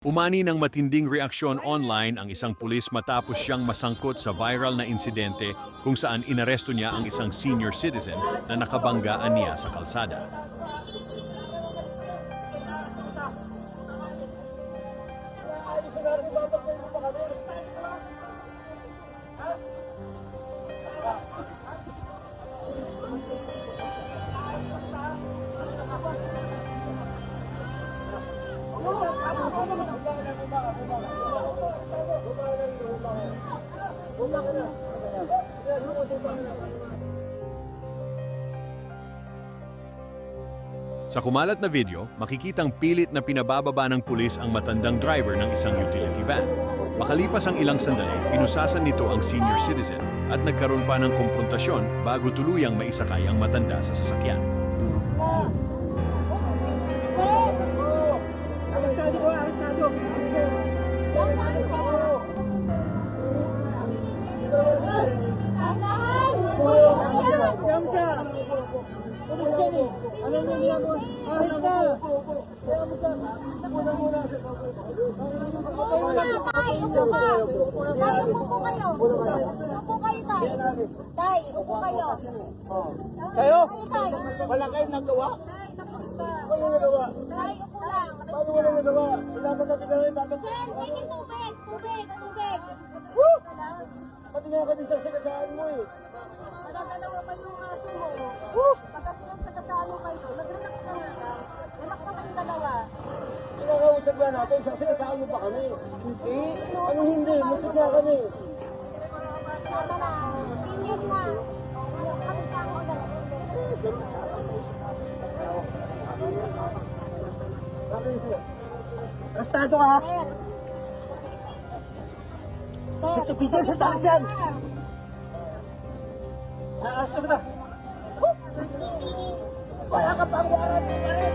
Umani ng matinding reaksyon online ang isang pulis matapos siyang masangkot sa viral na insidente kung saan inaresto niya ang isang senior citizen na nakabanggaan niya sa kalsada. Sa kumalat na video, makikitang pilit na pinabababa ng pulis ang matandang driver ng isang utility van. Makalipas ang ilang sandali, pinusasan nito ang senior citizen at nagkaroon pa ng komprontasyon bago tuluyang maisakay ang matanda sa sasakyan. Tay, upo ka. Tay, upo po kayo. Upo kayo, Tay. Tay, upo kayo. Kayo? Tay. Wala kayong nagawa? Ano nagawa? Tay, upo lang. Paano wala nagawa? Wala ba natin gawin? Sir, tingin tubig. Tubig. Woo! Pati nga kami sa sagasaan mo eh. Dalawa pa yung aso mo. Woo! Pagkatilang sagasaan mo kayo. Nag-relax na nga. Relax na kayong dalawa. Pinakausap nga natin, sa sagasaan mo pa kami. Eh, anong hindi? Muntik nga kami. Tama na. Senior na. Kami sa ako na. Rastado ka ha? Sir. Gusto pizza sa taas yan! Naaras na. Wala ka pang buharan mo pa rin!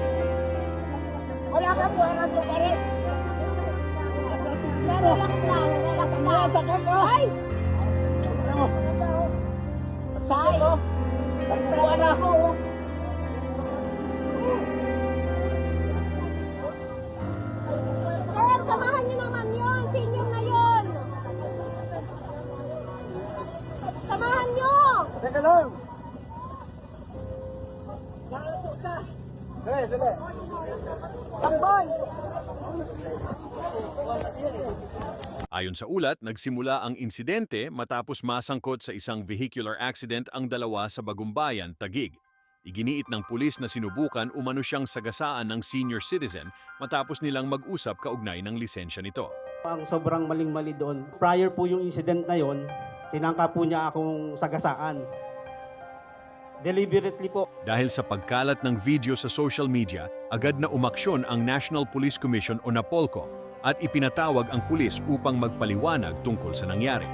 Wala ka buharan mo pa rin! Sir, relax lang. Relax lang. Sakit mo! Ay! Ano mo? Tay. Nagsawa na ako! Sir, samahan niyo naman yun. Senior na yun. Samahan niyo. Teka lang! Nakasok ka! Dali! Takboy! Ayon sa ulat, nagsimula ang insidente matapos masangkot sa isang vehicular accident ang dalawa sa Bagumbayan, Taguig. Iginiit ng pulis na sinubukan umano siyang sagasaan ng senior citizen matapos nilang mag-usap kaugnay ng lisensya nito. Ang sobrang maling-mali doon, prior po yung incident na yon, tinangka po niya akong sagasaan. Deliberately po. Dahil sa pagkalat ng video sa social media, agad na umaksyon ang National Police Commission o NAPOLCO at ipinatawag ang pulis upang magpaliwanag tungkol sa nangyari.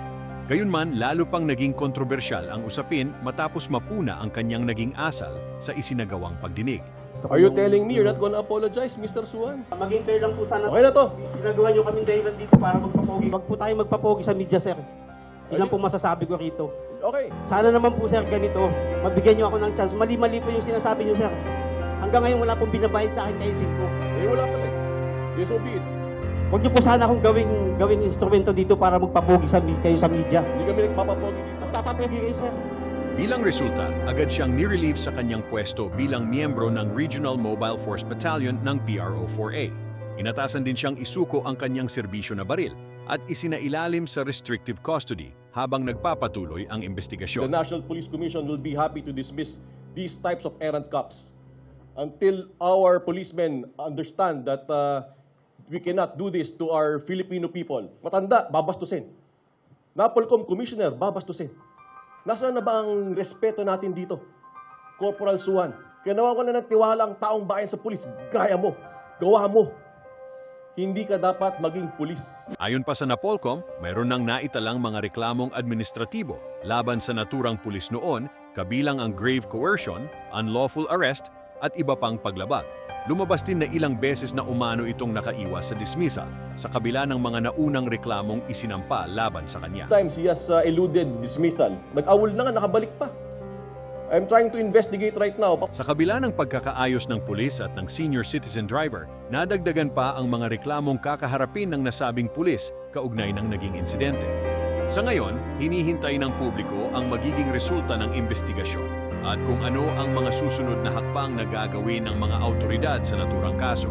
Gayunman, lalo pang naging kontrobersyal ang usapin matapos mapuna ang kanyang naging asal sa isinagawang pagdinig. Are you telling me you're not gonna apologize, Mr. Suwan? Maging fair lang po sana. Okay na to. Ginagawa niyo kaming dahilan dito para magpapogi. Wag po tayo magpapogi sa media, sir. Yun lang po masasabi ko rito. Okay. Sana naman po, sir, ganito. Mabigyan niyo ako ng chance. Mali-mali po yung sinasabi niyo, sir. Hanggang ngayon wala pong binabayad sa akin kay Cinco. Eh, wala pa rin. Yes, so be it. Huwag niyo po sana akong gawing instrumento dito para magpapogi kayo sa media. Hindi kami nagpapapogi dito. Magpapapogi kayo, sir. Bilang resulta, agad siyang nirelieve sa kanyang pwesto bilang miyembro ng Regional Mobile Force Battalion ng PRO-4A. Inatasan din siyang isuko ang kanyang serbisyo na baril at isinailalim sa restrictive custody habang nagpapatuloy ang The investigasyon. National Police Commission will be happy to dismiss these types of errant cops until our policemen understand that we cannot do this to our Filipino people. Matanda, babastusin. NAPOLCOM Commissioner, babastusin. Nasaan na ba ang respeto natin dito? Corporal Suwan, kaya nawawalan ng tiwala ang taong bayan sa pulis. Gaya mo, gawa mo. Hindi ka dapat maging pulis. Ayon pa sa NAPOLCOM, mayroon nang naitalang mga reklamong administratibo laban sa naturang pulis noon, kabilang ang grave coercion, unlawful arrest, at iba pang paglabag. Lumabas din na ilang beses na umano itong nakaiwas sa dismissal sa kabila ng mga naunang reklamong isinampa laban sa kanya. Times he has eluded dismissal. Nag-awol na nga, nakabalik pa. I'm trying to investigate right now. Sa kabila ng pagkakaayos ng pulis at ng senior citizen driver, nadagdagan pa ang mga reklamong kakaharapin ng nasabing pulis kaugnay ng naging insidente. Sa ngayon, hinihintay ng publiko ang magiging resulta ng investigasyon at kung ano ang mga susunod na hakbang na gagawin ng mga awtoridad sa naturang kaso.